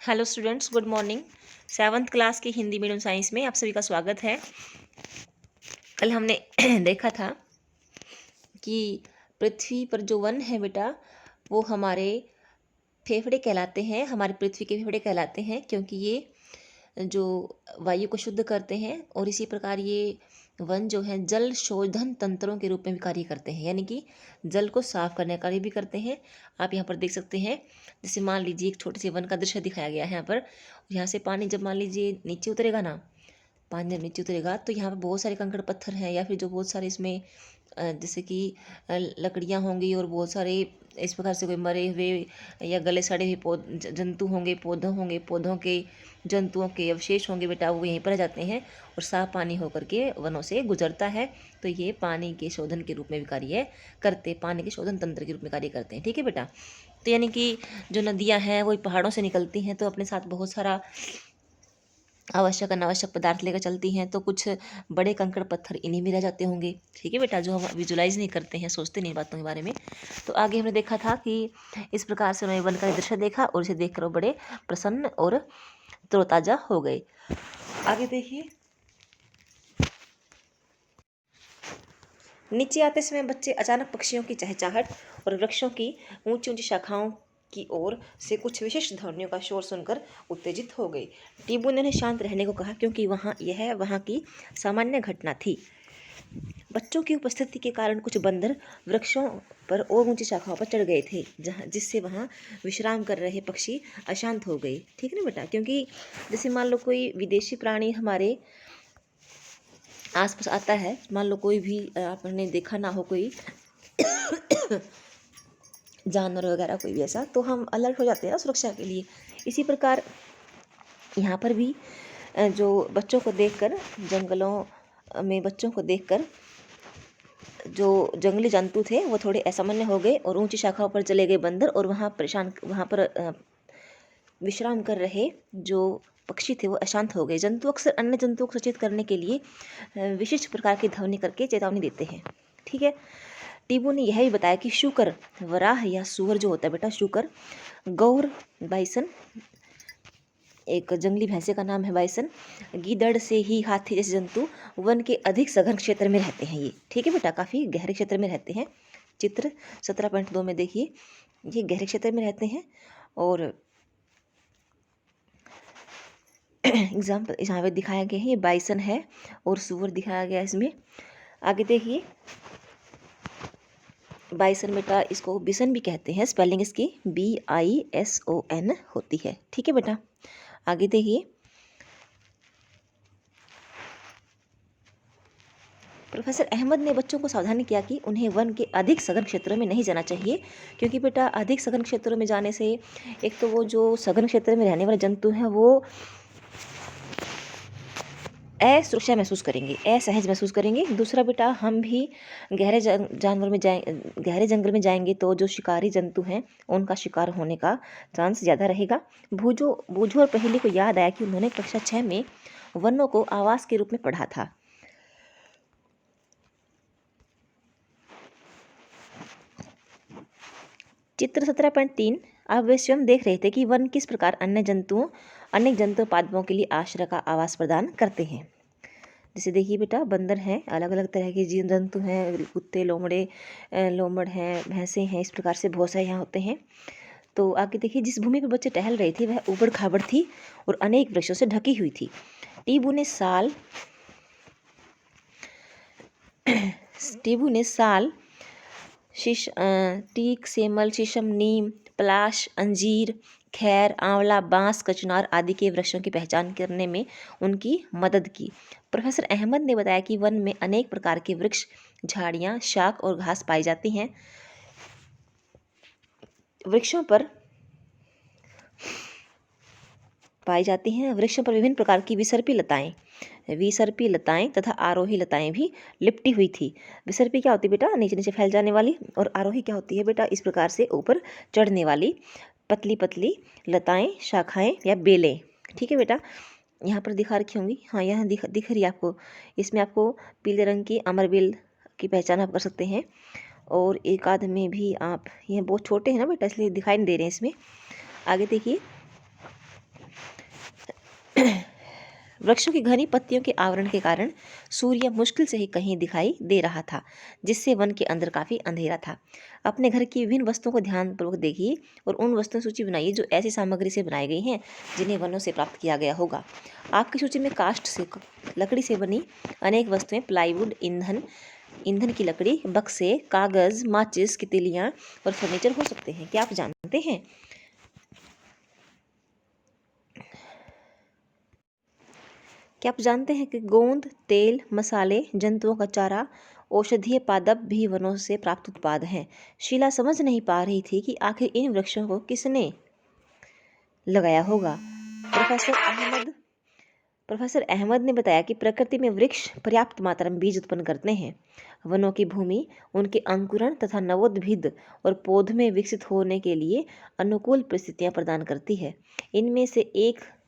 Hello students, good morning. 7th class की Hindi medium science में आप सभी का स्वागत है। कल हमने देखा था कि पृथ्वी पर जो वन है बेटा, वो हमारे फेफड़े कहलाते हैं, हमारी पृथ्वी के फेफड़े कहलाते हैं, क्योंकि ये जो वायु को शुद्ध करते हैं और इसी प्रकार ये वन जो है जल शोधन तंत्रों के रूप में भी कार्य करते हैं, यानी कि जल को साफ करने का कार्य भी करते हैं। आप यहाँ पर देख सकते हैं, जैसे मान लीजिए एक छोटे से वन का दृश्य दिखाया गया है यहाँ पर। यहाँ से पानी जब मान लीजिए नीचे उतरेगा ना, पानी जब नीचे उतरेगा तो यहाँ पर बहुत सारे कंकड़ पत्थर हैं, या फिर जो बहुत सारे इसमें जैसे कि लकड़ियाँ होंगी और बहुत सारे इस प्रकार से कोई मरे हुए या गले सड़े हुए जंतु होंगे, पौधों के जंतुओं के अवशेष होंगे बेटा, वो यहीं पर आ जाते हैं और साफ पानी होकर के वनों से गुजरता है। तो ये पानी के शोधन के रूप में भी कार्य करते, पानी के शोधन तंत्र के रूप में कार्य करते हैं। ठीक है बेटा। तो यानी कि जो नदियाँ हैं वो पहाड़ों से निकलती हैं, तो अपने साथ बहुत सारा आवश्यक अनावश्यक पदार्थ लेकर चलती हैं, तो कुछ बड़े कंकड़ पत्थर इन्हीं में रह जाते होंगे। ठीक है बेटा, जो हम विजुलाइज नहीं करते हैं, सोचते नहीं बातों के बारे में। तो आगे हमने देखा था कि इस प्रकार से उन्होंने वन का दृश्य देखा और इसे देखकर वो बड़े प्रसन्न और तरोताजा हो गए। आगे देखिए, नीचे आते समय बच्चे अचानक पक्षियों की चहचहाट और वृक्षों की ऊंची ऊंची शाखाओं की ओर से कुछ विशिष्ट ध्वनियों का शोर सुनकर उत्तेजित हो गई। टीबू ने उन्हें शांत रहने को कहा, क्योंकि यह वहाँ की सामान्य घटना थी। बच्चों की उपस्थिति के कारण कुछ बंदर वृक्षों पर और ऊंची शाखाओं पर चढ़ गए थे, जिससे वहाँ विश्राम कर रहे पक्षी अशांत हो गए। ठीक है ना बेटा, क्योंकि जैसे मान लो कोई विदेशी प्राणी हमारे आसपास आता है, मान लो कोई भी आपने देखा ना हो, कोई जानवर वगैरह कोई भी ऐसा, तो हम अलर्ट हो जाते हैं ना सुरक्षा के लिए। इसी प्रकार यहाँ पर भी जो बच्चों को देखकर, जंगलों में बच्चों को देखकर जो जंगली जंतु थे वो थोड़े असामान्य हो गए और ऊंची शाखाओं पर चले गए बंदर, और वहाँ पर विश्राम कर रहे जो पक्षी थे वो अशांत हो गए। जंतु अक्सर अन्य जंतुओं को सचेत करने के लिए विशिष्ट प्रकार की ध्वनि करके चेतावनी देते हैं। ठीक है। टीबू ने यह भी बताया कि शूकर, वराह या सुअर जो होता है बेटा, शूकर, गौर, बाइसन, एक जंगली भैंसे का नाम है बाइसन, गीदड़ से ही हाथी जैसे जंतु वन के अधिक सघन क्षेत्र में रहते हैं ये। ठीक है बेटा, काफ़ी गहरे क्षेत्र में रहते हैं। चित्र 17.2 में देखिए, ये गहरे क्षेत्र में रहते हैं। और एग्जाम्पल यहाँ पे दिखाया गया है, ये बाइसन है और सुअर दिखाया गया है इसमें। आगे देखिए, बाइसन बेटा इसको बिसन भी कहते हैं, स्पेलिंग इसकी BISON होती है। ठीक है बेटा। आगे देखिए, प्रोफेसर अहमद ने बच्चों को सावधान किया कि उन्हें वन के अधिक सघन क्षेत्रों में नहीं जाना चाहिए, क्योंकि बेटा अधिक सघन क्षेत्रों में जाने से एक तो वो जो सघन क्षेत्र में रहने वाले जंतु हैं वो असुरक्षा महसूस करेंगे, असहज महसूस करेंगे। दूसरा बेटा, हम भी गहरे जंगल में जाएंगे तो जो शिकारी जंतु हैं उनका शिकार होने का चांस ज़्यादा रहेगा। बूझो और पहेली को याद आया कि उन्होंने कक्षा 6 में वनों को आवास के रूप में पढ़ा था। चित्र 17.3, आप वे स्वयं देख रहे थे कि वन किस प्रकार अनेक जंतुओं पादपों के लिए आश्रय का आवास प्रदान करते हैं। जैसे देखिए बेटा, बंदर हैं, अलग अलग तरह के जीव जंतु हैं, कुत्ते, लोमड़ हैं, भैंसे हैं, इस प्रकार से बहुत सारे यहाँ होते हैं। तो आगे देखिए, जिस भूमि पर बच्चे टहल रहे थे वह ऊबड़ खाबड़ थी और अनेक वृक्षों से ढकी हुई थी। टीबू ने साल टीक, सेमल, शीशम, नीम, पलाश, अंजीर, खैर, आंवला, बांस, कचनार आदि के वृक्षों की पहचान करने में उनकी मदद की। प्रोफेसर अहमद ने बताया कि वन में अनेक प्रकार के वृक्ष, झाड़ियाँ, शाख और घास पाई जाती हैं। वृक्षों पर विभिन्न प्रकार की विसर्पी लताएं तथा आरोही लताएं भी लिपटी हुई थी। विसर्पी क्या होती है बेटा? नीचे नीचे फैल जाने वाली। और आरोही क्या होती है बेटा? इस प्रकार से ऊपर चढ़ने वाली पतली पतली लताएं, शाखाएं या बेलें। ठीक है बेटा, यहाँ पर दिखा रखी होंगी। हाँ, यहाँ दिख रही है आपको। इसमें आपको पीले रंग की अमरबेल की पहचान आप कर सकते हैं। और एक आध में भी आप, ये बहुत छोटे हैं ना बेटा, इसलिए दिखाई नहीं दे रहे हैं इसमें। आगे देखिए, वृक्षों की घनी पत्तियों के आवरण के कारण सूर्य मुश्किल से ही कहीं दिखाई दे रहा था, जिससे वन के अंदर काफ़ी अंधेरा था। अपने घर की विभिन्न वस्तुओं को ध्यानपूर्वक देखिए और उन वस्तुओं की सूची बनाइए जो ऐसी सामग्री से बनाई गई हैं जिन्हें वनों से प्राप्त किया गया होगा। आपकी सूची में काष्ठ से, लकड़ी से बनी अनेक वस्तुएं, प्लाईवुड, ईंधन की लकड़ी, बक्से, कागज़, माचिस की तिलियाँ और फर्नीचर हो सकते हैं। क्या आप जानते हैं कि गोंद, तेल, मसाले, जंतुओं का चारा, औषधीय पादप भी वनों से प्राप्त उत्पाद हैं। शीला समझ नहीं पा रही थी कि आखिर इन वृक्षों को किसने लगाया होगा। प्रोफेसर अहमद ने बताया कि प्रकृति में वृक्ष पर्याप्त मात्रा में बीज उत्पन्न करते हैं। वनों की भूमि उनके अंकुरण तथा नवोद्भिद और पौध में विकसित होने के लिए अनुकूल परिस्थितियां प्रदान करती है।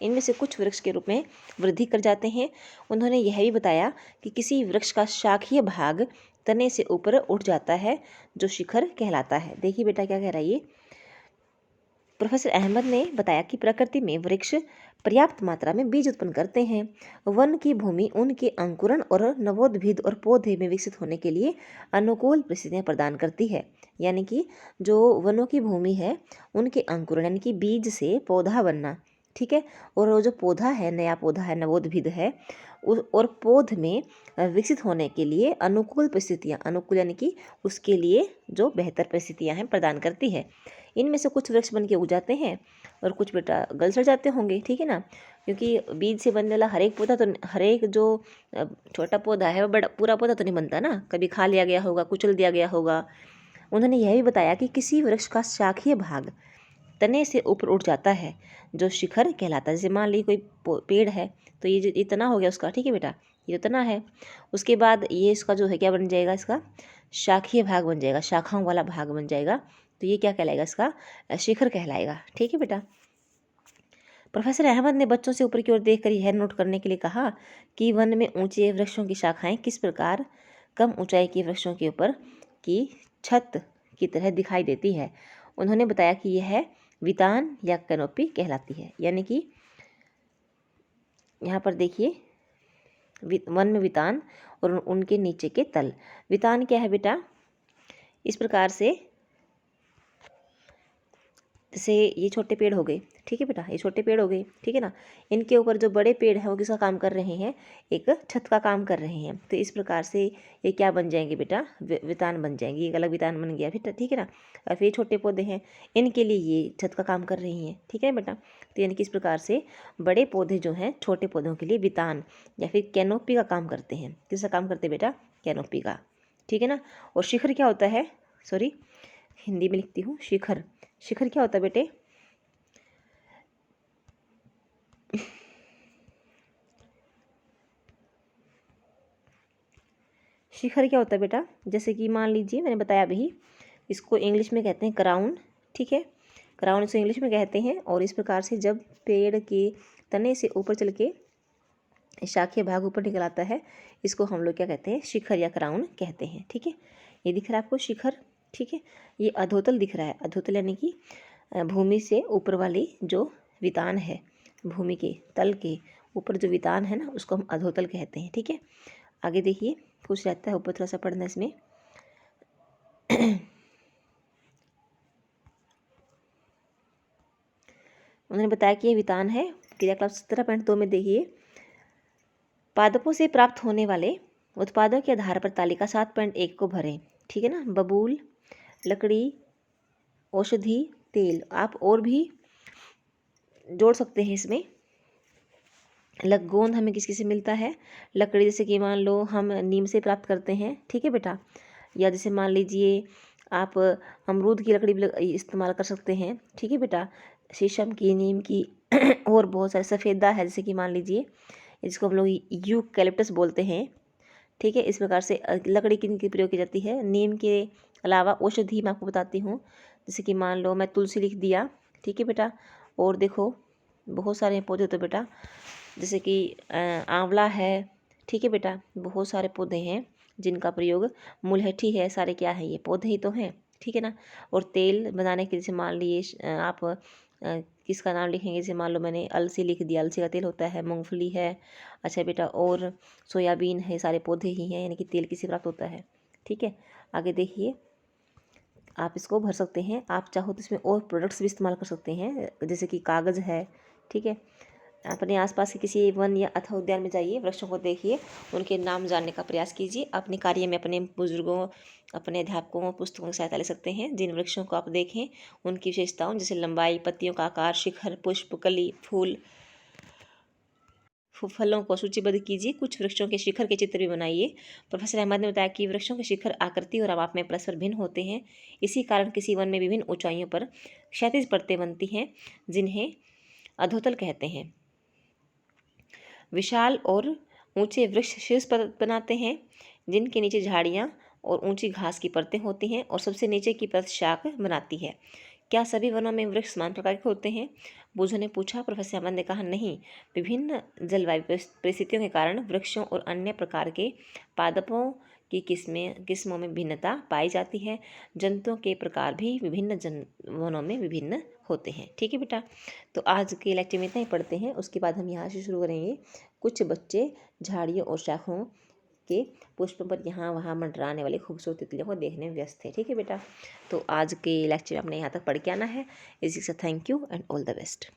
इनमें से कुछ वृक्ष के रूप में वृद्धि कर जाते हैं। उन्होंने यह भी बताया कि किसी वृक्ष का शाखीय भाग तने से ऊपर उठ जाता है, जो शिखर कहलाता है। देखिए बेटा क्या कह रहा है ये। प्रोफेसर अहमद ने बताया कि प्रकृति में वृक्ष पर्याप्त मात्रा में बीज उत्पन्न करते हैं। वन की भूमि उनके अंकुरण और नवोद्भिद और पौधे में विकसित होने के लिए अनुकूल परिस्थितियां प्रदान करती है। यानी कि जो वनों की भूमि है, उनके अंकुरण यानी कि बीज से पौधा बनना, ठीक है, और वो जो पौधा है, नया पौधा है, नवोद्भिद है, और पौध में विकसित होने के लिए अनुकूल परिस्थितियाँ, अनुकूल यानी कि उसके लिए जो बेहतर परिस्थितियाँ हैं प्रदान करती है। इनमें से कुछ वृक्ष बन के उग जाते हैं और कुछ बेटा गल सड़ जाते होंगे, ठीक है ना, क्योंकि बीज से बनने वाला हर एक जो छोटा पौधा है वो बड़ा पूरा पौधा तो नहीं बनता ना, कभी खा लिया गया होगा, कुचल दिया गया होगा। उन्होंने यह भी बताया कि किसी वृक्ष का शाखीय भाग तने से ऊपर उठ जाता है, जो शिखर कहलाता है। जैसे मान लीजिए कोई पेड़ है, तो ये तना हो गया उसका, ठीक है बेटा, ये तना है। उसके बाद ये इसका जो है क्या बन जाएगा, इसका शाखीय भाग बन जाएगा, शाखाओं वाला भाग बन जाएगा। तो ये क्या कहलाएगा, इसका शिखर कहलाएगा, ठीक है बेटा। प्रोफेसर अहमद ने बच्चों से ऊपर की ओर देखकर यह नोट करने के लिए कहा कि वन में ऊंचे वृक्षों की शाखाएं किस प्रकार कम ऊंचाई के वृक्षों के ऊपर की छत की तरह दिखाई देती है। उन्होंने बताया कि यह वितान या कैनोपी कहलाती है। यानी कि यहाँ पर देखिए, वन में वितान और उनके नीचे के तल। वितान क्या है बेटा, इस प्रकार से जैसे ये छोटे पेड़ हो गए, ठीक है बेटा, ये छोटे पेड़ हो गए, ठीक है ना, इनके ऊपर जो बड़े पेड़ हैं वो किसका काम कर रहे हैं, एक छत का काम कर रहे हैं। तो इस प्रकार से ये क्या बन जाएंगे बेटा, वितान बन जाएंगे, एक अलग वितान बन गया फिर, ठीक है ना। और फिर छोटे पौधे हैं, इनके लिए ये छत का काम कर रही हैं, ठीक है बेटा। तो यानी कि इस प्रकार से बड़े पौधे जो हैं छोटे पौधों के लिए वितान या फिर कैनोपी का काम करते हैं। किसका काम करते हैं बेटा, कैनोपी का, ठीक है ना। और शिखर क्या होता है, सॉरी हिंदी में लिखती हूँ, शिखर। शिखर क्या होता है बेटे, शिखर क्या होता है बेटा, जैसे कि मान लीजिए मैंने बताया अभी, इसको इंग्लिश में कहते हैं क्राउन, ठीक है, क्राउन इसको इंग्लिश में कहते हैं। और इस प्रकार से जब पेड़ के तने से ऊपर चल के शाखीय भाग ऊपर निकल आता है, इसको हम लोग क्या कहते हैं, शिखर या क्राउन कहते हैं, ठीक है। ये दिख रहा है आपको शिखर, ठीक है। ये अधोतल दिख रहा है, अधोतल यानी कि भूमि से ऊपर वाली जो वितान है, भूमि के तल के ऊपर जो वितान है ना, उसको हम अधोतल कहते हैं, ठीक है। आगे देखिए, कुछ रहता है ऊपर थोड़ा सा पढ़ना इसमें। उन्होंने बताया कि ये वितान है। क्रियाकलाप 17.2 में देखिए, पादपों से प्राप्त होने वाले उत्पादों के आधार पर तालिका 7.1 को भरें, ठीक है ना। बबूल, लकड़ी, औषधि, तेल, आप और भी जोड़ सकते हैं इसमें। गोंद हमें किस किस से मिलता है, लकड़ी जैसे कि मान लो हम नीम से प्राप्त करते हैं, ठीक है बेटा। या जैसे मान लीजिए आप अमरूद की लकड़ी भी इस्तेमाल कर सकते हैं, ठीक है बेटा। शीशम की, नीम की और बहुत सारे, सफ़ेदा है जैसे कि मान लीजिए, जिसको हम लोग यूकैलिप्टस बोलते हैं, ठीक है। इस प्रकार से लकड़ी की प्रयोग की जाती है। नीम के अलावा औषधि मैं आपको बताती हूँ, जैसे कि मान लो मैं तुलसी लिख दिया, ठीक है बेटा। और देखो बहुत सारे पौधे तो बेटा, जैसे कि आंवला है, ठीक है बेटा, बहुत सारे पौधे हैं जिनका प्रयोग, मुलहठी है, सारे क्या है, ये पौधे ही तो हैं, ठीक है ना। और तेल बनाने के, जैसे मान लीजिए आप किसका नाम लिखेंगे, जैसे मान लो मैंने अलसी लिख दिया, अलसी का तेल होता है, मूंगफली है, अच्छा बेटा, और सोयाबीन है, सारे पौधे ही हैं, यानी कि तेल किसी प्राप्त होता है। ठीक है, आगे देखिए, आप इसको भर सकते हैं। आप चाहो तो इसमें और प्रोडक्ट्स भी इस्तेमाल कर सकते हैं, जैसे कि कागज़ है। ठीक है, अपने आसपास के किसी वन या अथवा उद्यान में जाइए, वृक्षों को देखिए, उनके नाम जानने का प्रयास कीजिए। अपने कार्य में अपने बुजुर्गों, अपने अध्यापकों, पुस्तकों की सहायता ले सकते हैं। जिन वृक्षों को आप देखें उनकी विशेषताओं, जैसे लंबाई, पत्तियों का आकार, शिखर, पुष्प, कली, फूल, फलों को सूचीबद्ध कीजिए। कुछ वृक्षों के शिखर के चित्र भी बनाइए। प्रोफेसर अहमद ने बताया कि वृक्षों के शिखर आकृति और आकार में परस्पर भिन्न होते हैं। इसी कारण किसी वन में विभिन्न ऊंचाइयों पर क्षैतिज परतें बनती हैं, जिन्हें अधोतल कहते हैं। विशाल और ऊंचे वृक्ष शीर्ष परत बनाते हैं, जिनके नीचे झाड़ियाँ और ऊंची घास की परतें होती हैं, और सबसे नीचे की परत शाख बनाती है। क्या सभी वनों में वृक्ष समान प्रकार के होते हैं? बुझो ने पूछा। प्रोफेसर अहमद ने कहा, नहीं, विभिन्न जलवायु परिस्थितियों के कारण वृक्षों और अन्य प्रकार के पादपों की किस्मों में भिन्नता पाई जाती है। जंतुओं के प्रकार भी विभिन्न वनों में विभिन्न होते हैं। ठीक है बेटा, तो आज के लेक्चर में इतना ही पढ़ते हैं, उसके बाद हम यहाँ से शुरू करेंगे। कुछ बच्चे झाड़ियों और शाखों के पुष्पों पर यहाँ वहाँ मंडराने वाली खूबसूरत तितलियों को देखने में व्यस्त थे। ठीक है बेटा, तो आज के लेक्चर में आपने यहाँ तक पढ़ के आना है। इसी से thank you and all the best.